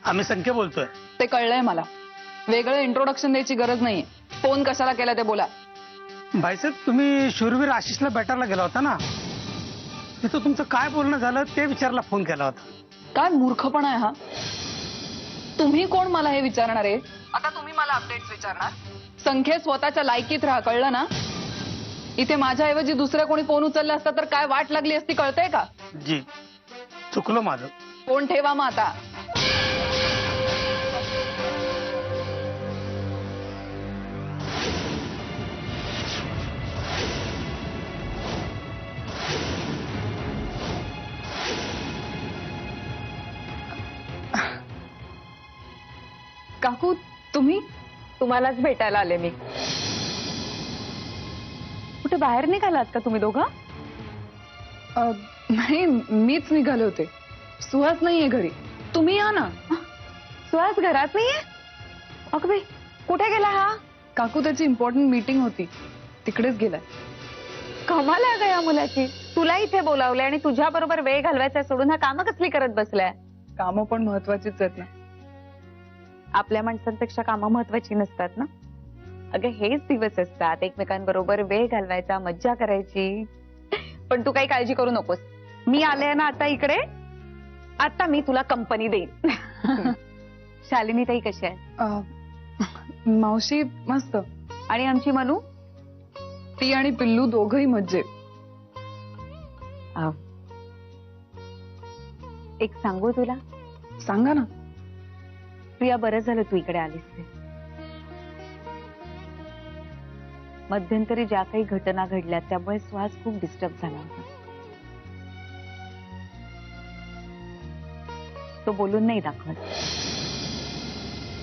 आम्ही संख्या बोलतोय. ते कळलंय मला. वेगळं इंट्रोडक्शन द्यायची गरज नाहीये. फोन कशाला केला ते बोला. भाईसाहेब, तुम्ही शूरवीर आशिषला भेटायला गेला होता ना, तिथं तुमचं काय बोलणं झालं ते विचारायला फोन केला होता. काय मूर्खपणा आहे हा. तुम्ही कोण मला हे विचारणार आहे? आता तुम्ही मला अपडेट्स विचारणार? संख्या स्वतःच्या लायकीत राहा, कळलं ना? इथे माझ्याऐवजी दुसऱ्या कोणी फोन उचलला असता तर काय वाट लागली असती, कळतंय का? जी, चुकलो माझं. फोन ठेवा मग आता. काकू, तुम्ही? तुम्हालाच भेटायला आले मी. कुठे बाहेर निघालात का तुम्ही दोघं? नाही, मीच निघाले होते. सुहास नाहीये घरी. तुम्ही या ना. सुहास घरात नाहीये? अगं बाई, कुठे गेला हा? काकू, त्याची इम्पॉर्टंट मीटिंग होती, तिकडेच गेलाय. कमाल आहे गं या मुलाची. तुला इथे बोलावलंय आणि तुझ्या बरोबर वेळ घालवायचा सोडून हा कामं कसली करत बसलाय? कामं पण महत्वाचीच आहेत ना. आपल्या माणसांपेक्षा कामं महत्वाची नसतात ना. अगं, हेच दिवस असतात एकमेकांबरोबर वेळ घालवायचा, मज्जा करायची. पण तू काही काळजी करू नकोस. मी आले ना आता इकडे. आता मी तुला कंपनी देईन. शालिनी ताई कशी आहे? मावशी मस्त. आणि आमची मनू? ती आणि पिल्लू दोघही मज्जेत. एक सांगू तुला? सांगा ना. प्रिया, बरं झालं तू इकडे आलीस ते. मध्यंतरी ज्या काही घटना घडल्या त्यामुळे सुहास खूप डिस्टर्ब झाला होता. तो बोलून नाही दाखवत,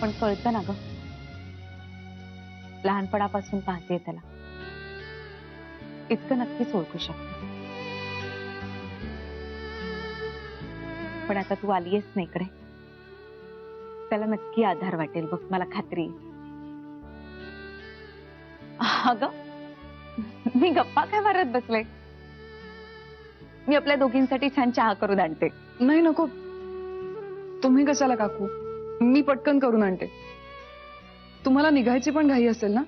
पण कळतं ना ग. लहानपणापासून पाहते त्याला, इतकं नक्कीच ओळखू शकते. पण आता तू आलीयस ना इकडे, त्याला नक्की आधार वाटेल बघ, मला खात्री. अगं, मी गप्पा काय मारत बसले? मी आपल्या दोघींसाठी छान चहा करून आणते. नाही, नको. तुम्ही कशाला काकू, मी पटकन करून आणते. तुम्हाला निघायची पण घाई असेल ना?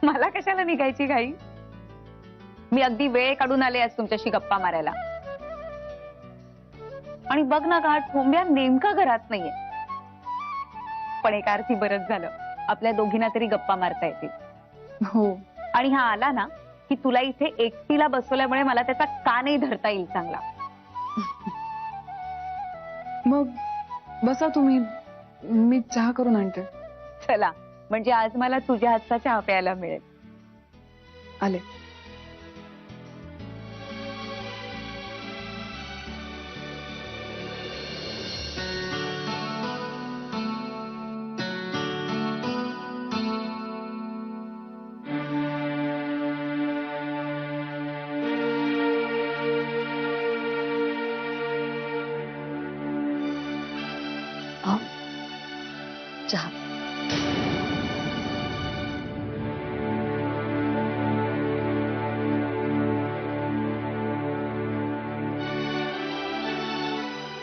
मला कशाला निघायची घाई? मी अगदी वेळ काढून आले आज तुमच्याशी गप्पा मारायला. आणि बघ ना का, ठोंब्या नेमका घरात नाहीये. पण एका अर्थी बरंच झालं, आपल्या दोघींना तरी गप्पा मारता येतील. हो. आणि हा आला ना की तुला इथे एकटीला बसवल्यामुळे मला त्याचा का नाही धरता येईल चांगला. मग बसा तुम्ही, मी चहा करून आणते. चला, म्हणजे आज मला तुझ्या हातचा चहा प्यायला मिळेल. आले. चहा.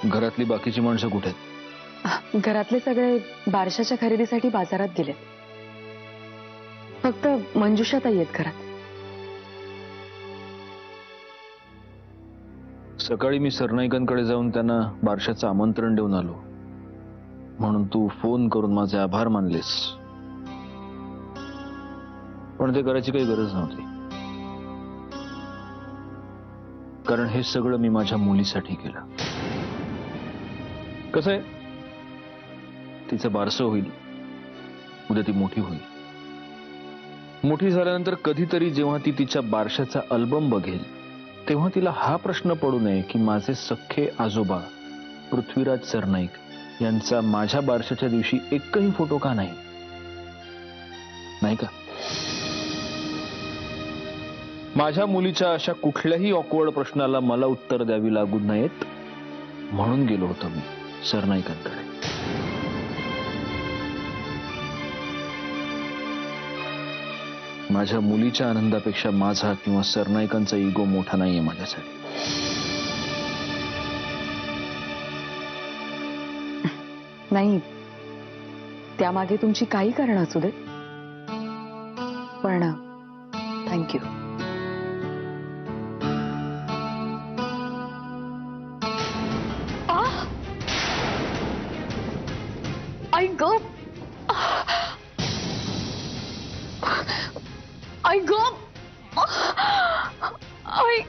घरातली बाकीची माणसं कुठे आहेत? घरातले सगळे बारशाच्या खरेदीसाठी बाजारात गेलेत. फक्त मंजुषाताई आहेत घरात. सकाळी मी सरनाईकांकडे जाऊन त्यांना बारशाचं आमंत्रण देऊन आलो, म्हणून तू फोन करून माझे आभार मानलेस. पण ते करायची काही गरज नव्हती, कारण हे सगळं मी माझ्या मुलीसाठी केलं. कसं आहे, तिचं बारसं होईल, उद्या ती मोठी होईल. मोठी झाल्यानंतर कधीतरी जेव्हा ती तिच्या बारशाचा अल्बम बघेल, तेव्हा तिला हा प्रश्न पडू नये की माझे सख्खे आजोबा पृथ्वीराज सरनाईक यांचा माझ्या बारशाच्या दिवशी एकही फोटो का नाही, नाही का? माझ्या मुलीच्या अशा कुठल्याही ऑकवर्ड प्रश्नाला मला उत्तर द्यावी लागू नयेत म्हणून गेलो होतो मी सरनाईकांकडे. माझ्या मुलीच्या आनंदापेक्षा माझा किंवा सरनाईकांचा इगो मोठा नाहीये माझ्यासाठी. नाही, त्यामागे तुमची काही कारण असू दे, पण थँक्यू. आई ग आई ग आई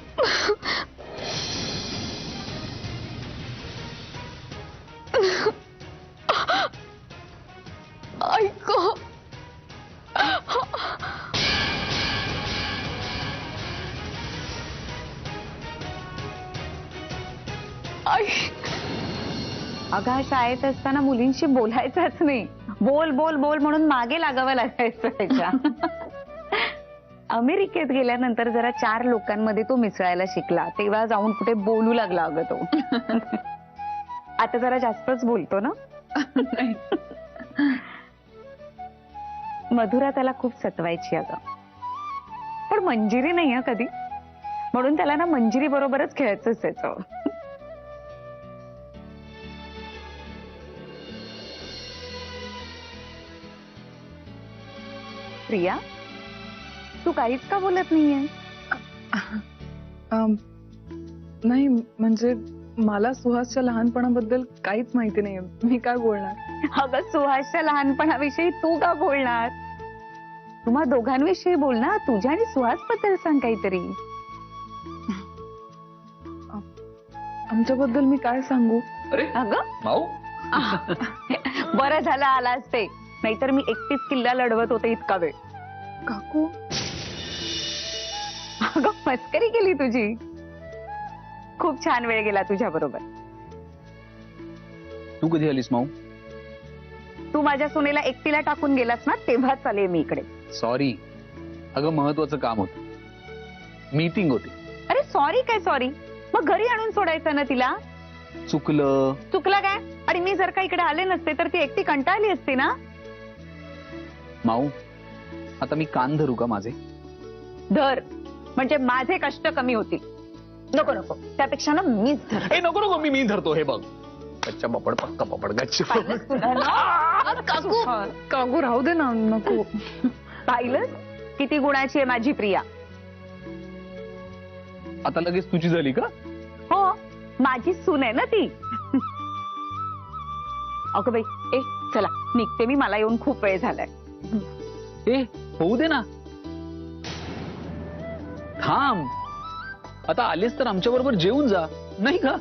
आई ग आई अगं हा शाळेत असताना मुलींशी बोलायचाच नाही. बोल बोल बोल म्हणून मागे लागावं लागायचं त्याच्या. अमेरिकेत गेल्यानंतर जरा 4 लोकांमध्ये तो मिसळायला शिकला, तेव्हा जाऊन कुठे बोलू लागला अगं तो. आता जरा जास्तच बोलतो ना. मधुरा त्याला खूप सतवायची अगं, पण मंजिरी नाही हं कधी, म्हणून त्याला ना मंजिरी बरोबरच खेळायचं असायचं. प्रिया, तू काहीच का बोलत नाहीये? नाही म्हणजे मला सुहासच्या लहानपणाबद्दल काहीच माहिती नाहीये, मी काय बोलणार. अगं सुहासच्या लहानपणाविषयी तू का बोलणार? तुम्हा दोघांविषयी बोल ना, तुझ्या आणि सुहास बद्दल सांग काहीतरी. आमच्याबद्दल मी काय सांगू. अरे अगं माऊ, बरं झालं आलास ते, नाहीतर मी एकटीच किल्ला लढवत होते इतका वेळ. काकू अगं मस्करी केली तुझी. खूप छान वेळ गेला तुझ्या बरोबर. तू कधी आलीस माऊ? तू माझ्या सुनेला एकटीला टाकून गेलास ना, तेव्हाच आले मी इकडे. सॉरी, अगं महत्वाचं काम होतं, मीटिंग होती. अरे सॉरी काय सॉरी, मग घरी आणून सोडायचं ना तिला. चुकलं. चुकलं काय? आणि मी जर का इकडे आले नसते तर ती एकटी कंटाळली असते ना. माऊ, आता मी कान धरू का माझे? धर, म्हणजे माझे कष्ट कमी होतील. नको नको, त्यापेक्षा ना मीच धर. हे नको नको, मी धरतो. हे बघ, कच्चा पापड पक्का पापड. पाहिलंस तुला ना? काकू काकू राहू दे ना, नको. पाहिलंस किती गुणाची आहे माझी प्रिया. आता लगेच तुझी झाली का? हो, माझी सून आहे ना ती. अगं बाई, ए चला निघते मी, मला येऊन खूप वेळ झालाय. ए होऊ दे ना, थांब. आता आलेस तर आमच्या बरोबर जेवून जा, नाही का?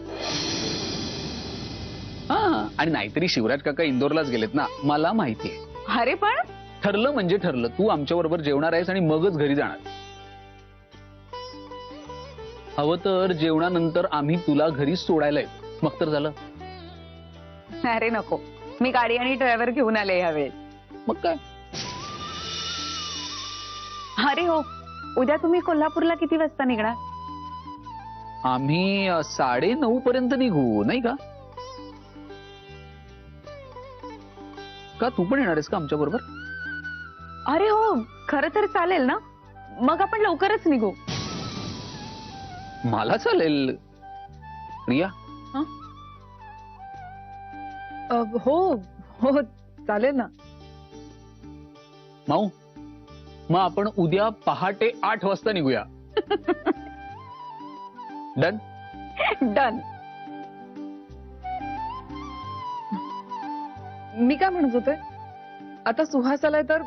हा, आणि नाहीतरी शिवराज काका इंदोरलाच गेलेत ना, मला माहितीये. अरे पण ठरलं म्हणजे ठरलं, तू आमच्या बरोबर जेवणार आहेस आणि मगच घरी जाणार. हवं तर जेवणानंतर आम्ही तुला घरी सोडायला येऊ, मग तर झालं. अरे नको, मी गाडी आणि ड्रायव्हर घेऊन आले यावेळेस. मग काय? अरे हो, उद्या तुम्ही कोल्हापूरला किती वाजता निघणार? आम्ही 9:30 पर्यंत निघू, नाही का? का तू पण येणार आहेस का आमच्या बरोबर? अरे हो, खरं तर चालेल ना, मग आपण लवकरच निघू. मला चालेल प्रिया. हो हो चालेल ना. माऊ, मग आपण उद्या पहाटे 8 वाजता निघूया. डन. डन. मी काय म्हणत होते, आता सुहास आलाय तर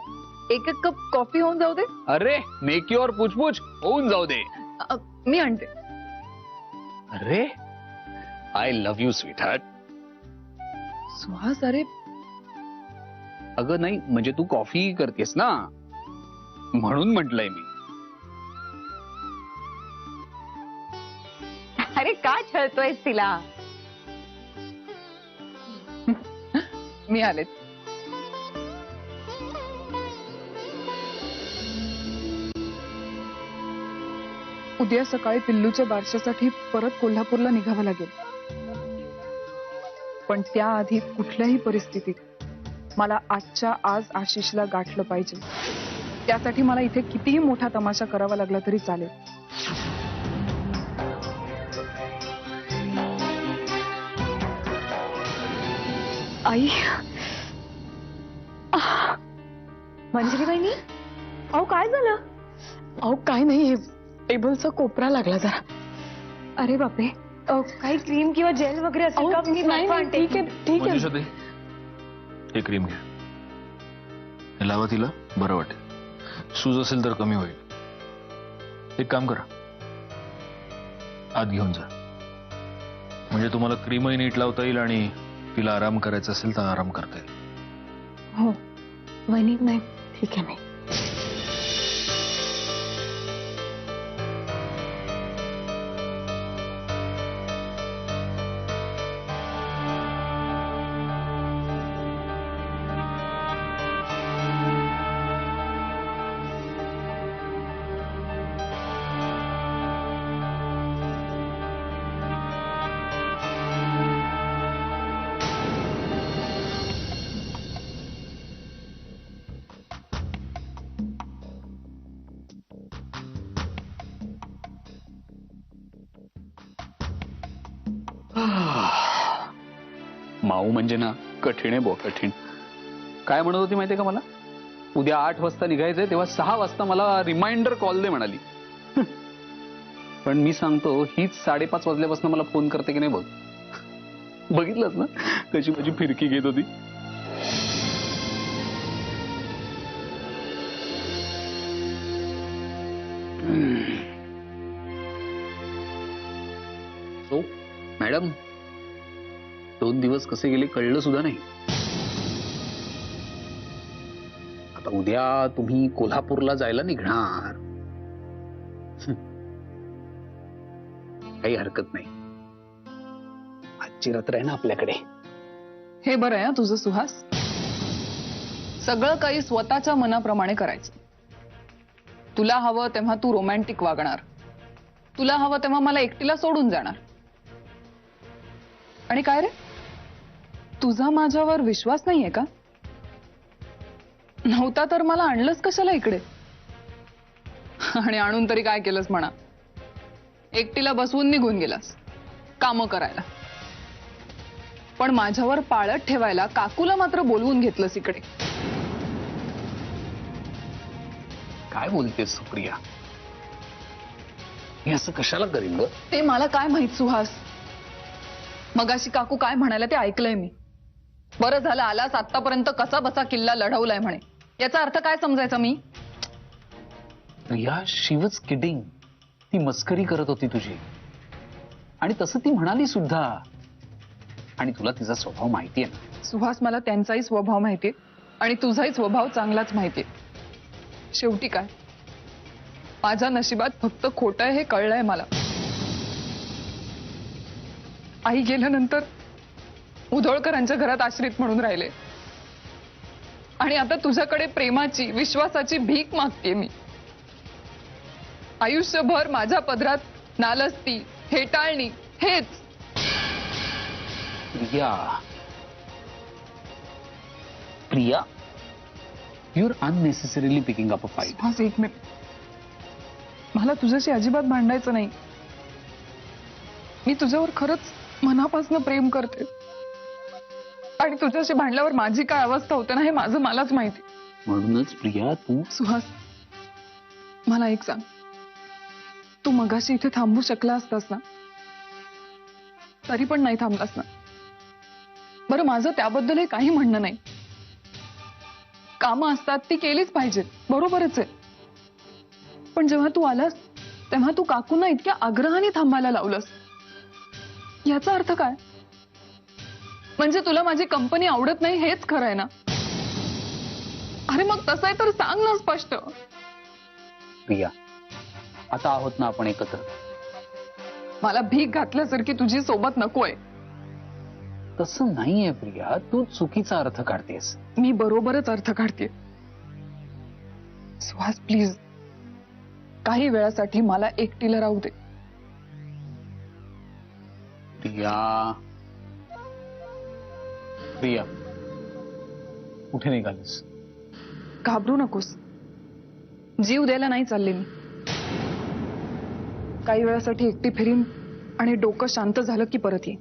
एक कप कॉफी होऊन जाऊ दे. अरे मेक युअर पूछपूछ होऊन जाऊ दे. मी आणते. अरे I love you sweet heart. Suhas, अरे अगं नाही, म्हणजे तू कॉफी करतेस ना, म्हणून म्हटलंय मी. अरे का छळतोयस तिला? मी आले. उद्या सकाळी पिल्लूच्या बारशासाठी परत कोल्हापूरला निघावं लागेल, पण त्याआधी कुठल्याही परिस्थितीत मला आजच्या आज आशिषला गाठलं पाहिजे. त्यासाठी मला इथे कितीही मोठा तमाशा करावा लागला तरी चालेल. आई मंजरी वहिनी, अहो काय झालं? अहो काय नाही, हे टेबलचा कोपरा लागला जरा. अरे बापरे, काही क्रीम किंवा जेल वगैरे असेल अहो, का? मी नाही बर्फ आणते. ठीक आहे ठीक आहे. मंजुषा ताई, हे क्रीम घ्या. हे लावा तिला, बरं वाटेल. सूज असेल तर कमी होईल. एक काम करा, आत घेऊन जा. म्हणजे तुम्हाला क्रीमही नीट लावता येईल आणि तिला आराम करायचा असेल तर आराम करता येईल. हो वहिनी, नाही ठीक आहे. नाही माऊ म्हणजे ना कठीण आहे, कठीण. काय म्हणत होती माहितीये का मला? उद्या 8 वाजता निघायचंय, तेव्हा 6 वाजता मला रिमाइंडर कॉल दे म्हणाली. पण मी सांगतो, हीच 5:30 वाजल्यापासून मला फोन करते की नाही बघ. बघितलंच ना कशी माझी फिरकी घेत होती. सो मॅडम, 2 दिवस कसे गेले कळलं सुद्धा नाही. आता उद्या तुम्ही कोल्हापूरला जायला निघणार. काही हरकत नाही, आजची रात्र आहे ना आपल्याकडे. हे बरं आहे हं तुझं सुहास. सगळं काही स्वतःच्या मनाप्रमाणे करायचं. तुला हवं तेव्हा तू रोमॅन्टिक वागणार, तुला हवं तेव्हा मला एकटीला सोडून जाणार. आणि काय रे, तुझा माझ्यावर विश्वास नाहीये का? नव्हता तर मला आणलंच कशाला इकडे? आणि आणून तरी काय केलंस म्हणा? एकटीला बसवून निघून गेलास कामं करायला. पण माझ्यावर पाळत ठेवायला काकूला मात्र बोलवून घेतलंस इकडे. काय बोलतेस सुप्रिया? मी असं कशाला करीन ग? ते मला काय माहित सुहास. मगाशी काकू काय म्हणाल्या ते ऐकलंय मी. बरं झालं आलास, आतापर्यंत कसा बसा किल्ला लढवलाय म्हणे. याचा अर्थ काय समजायचा मी? प्रिया, शी वॉज किडिंग. ती मस्करी करत होती तुझी, आणि तसं ती म्हणाली सुद्धा. आणि तुला तिचा स्वभाव माहितीये ना. सुहास, मला त्यांचाही स्वभाव माहितीये आणि तुझाही स्वभाव चांगलाच माहितीये. शेवटी काय, माझ्या नशिबात फक्त खोटं आहे हे कळलंय मला. आई गेल्यानंतर उधळकरांच्या घरात आश्रित म्हणून राहिले, आणि आता तुझ्याकडे प्रेमाची, विश्वासाची भीक मागते मी. आयुष्यभर माझ्या पदरात नालस्ती, हेटाळणी, हेच. Priya, Priya, you're unnecessarily picking up a fight. Suhas, एक मिनिट. मला तुझ्याशी अजिबात भांडायचं नाही. मी तुझ्यावर खरंच मनापासून प्रेम करते, आणि तुझ्याशी भांडल्यावर माझी काय अवस्था होते ना हे माझं मलाच माहिती. म्हणूनच प्रिया, तू सुहास, मला एक सांग. तू मगाशी इथे थांबू शकला असतास ना? तरी पण नाही थांबलास ना? बरं, माझं त्याबद्दल काही म्हणणं नाही. कामं असतात ती केलीच पाहिजेत, बरोबरच आहे. पण जेव्हा तू आलास तेव्हा तू काकूंना इतक्या आग्रहाने थांबायला लावलंस. याचा अर्थ काय? म्हणजे तुला माझी कंपनी आवडत नाही हेच खरं आहे ना? अरे मग तसं आहे तर सांग ना स्पष्ट. प्रिया, आता आहोत ना आपण एकत्र. मला भीक घातल्यासारखी तुझी सोबत नकोय. तसं नाहीये प्रिया, तू चुकीचा अर्थ काढतेस. मी बरोबरच अर्थ काढते. सुहास, प्लीज काही वेळासाठी मला एकटीला राहू दे. प्रिया, प्रिया, कुठे निघालीस? घाबरू नकोस. जीव द्यायला नाही चालले मी. काही वेळासाठी एकटी फिरीन आणि डोकं शांत झालं की परत ये.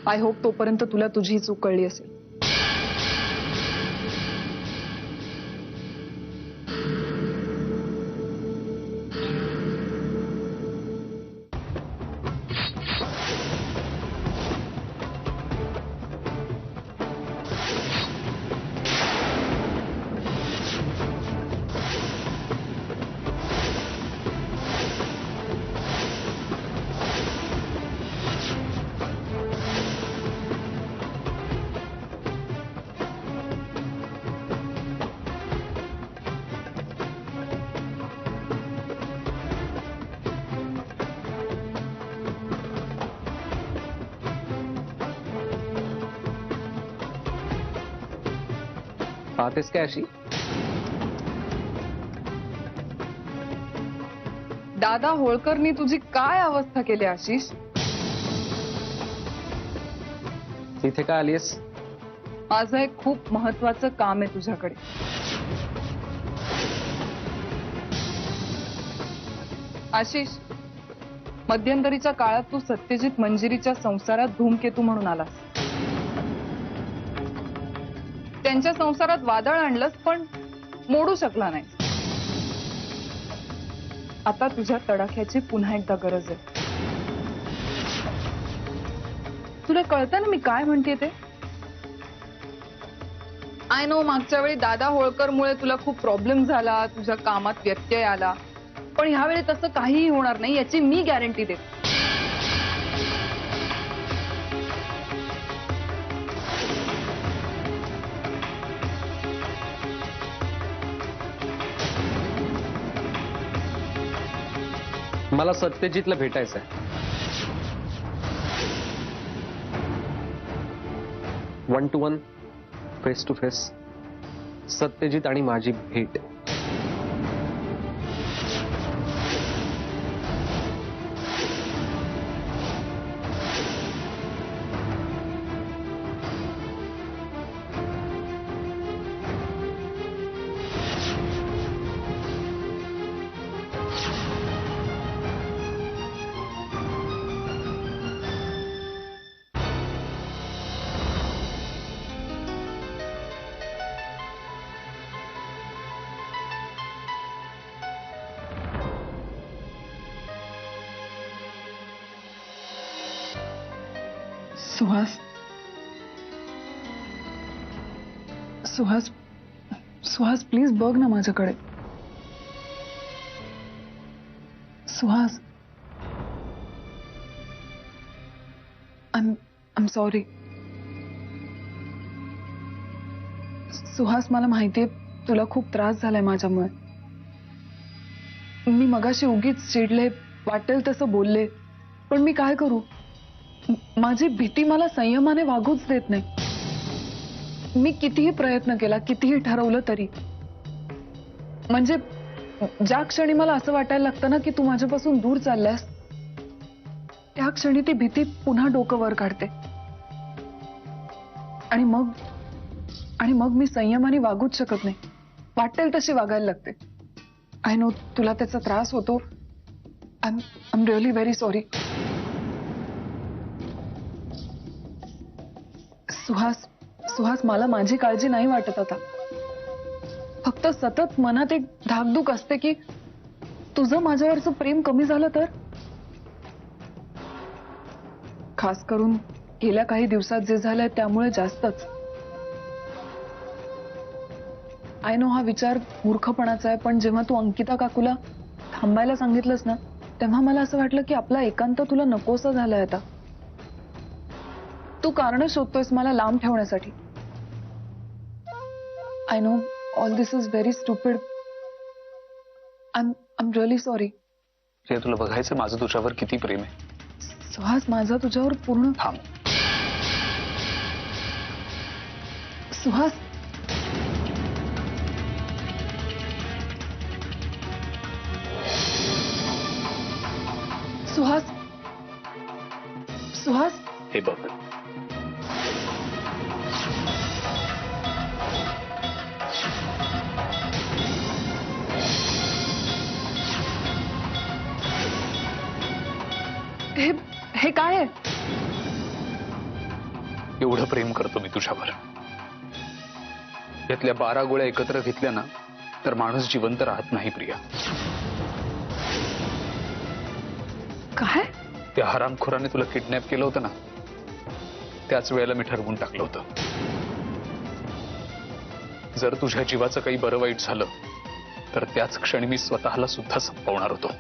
आय होप तोपर्यंत तुला तुझी चूक कळली असेल. पाहतेस काय अशी? दादा होळकरनी तुझी काय अवस्था केली आशिष? इथे का आलीस? माझं एक खूप महत्वाचं काम आहे तुझ्याकडे. आशिष, मध्यंतरीच्या काळात तू सत्यजित मंजिरीच्या संसारात धूमकेतू म्हणून आलास. त्यांच्या संसारात वादळ आणलंस पण मोडू शकला नाही. आता तुझ्या तडाख्याची पुन्हा एकदा गरज आहे. तुला कळतं ना मी काय म्हणते ते? आय नो मागच्या वेळी दादा होळकरमुळे तुला खूप प्रॉब्लेम झाला, तुझ्या कामात व्यत्यय आला, पण ह्यावेळी तसं काहीही होणार नाही याची मी गॅरंटी देते. मला सत्यजितला भेटायचंय. One to one, face to face, Satyajit आणि माझी भेट. सुहास, सुहास, सुहास प्लीज बघ ना माझ्याकडे. Suhas, I'm sorry. सुहास, मला माहितीये तुला खूप त्रास झालाय माझ्यामुळे. मी मगाशी उगीच चिडले, वाटेल तसं बोलले, पण मी काय करू? माझी भीती मला संयमाने वागूच देत नाही. मी कितीही प्रयत्न केला, कितीही ठरवलं तरी, म्हणजे ज्या क्षणी मला असं वाटायला लागतं ना की तू माझ्यापासून दूर चालल्यास, त्या क्षणी ती भीती पुन्हा डोकं वर काढते आणि मग मी संयमाने वागूच शकत नाही. वाटेल तशी वागायला लागते. आय नो तुला त्याचा त्रास होतो. I am really very sorry. Suhas, Suhas, मला माझी काळजी नाही वाटत आता. फक्त सतत मनात एक धाकधूक असते की तुझं माझ्यावरचं प्रेम कमी झालं तर. खास करून गेल्या काही दिवसात जे झालंय त्यामुळे जास्तच. आय नो हा विचार मूर्खपणाचा आहे, पण जेव्हा तू अंकिता काकूला थांबायला सांगितलंस ना, तेव्हा मला असं वाटलं की आपला एकांत तुला नकोसा झालाय आता. तू कारण शोधतोयस मला लांब ठेवण्यासाठी. I know all this is very stupid. I am really sorry. तुला बघायचं माझं तुझ्यावर किती प्रेम आहे. सुहास, माझं तुझ्यावर पूर्ण. थांब. सुहास, सुहास, सुहास, हे बघ, हे काय आहे? एवढं प्रेम करतो मी तुझ्यावर. यातल्या 12 गोळ्या एकत्र घेतल्या ना तर माणूस जिवंत राहत नाही प्रिया. काय? त्या हरामखोराने तुला किडनॅप केलं होतं ना, त्याच वेळेला मी ठरवून टाकलं होतं, जर तुझ्या जीवाचं काही बरं वाईट झालं तर त्याच क्षणी मी स्वतःला सुद्धा संपवणार होतो.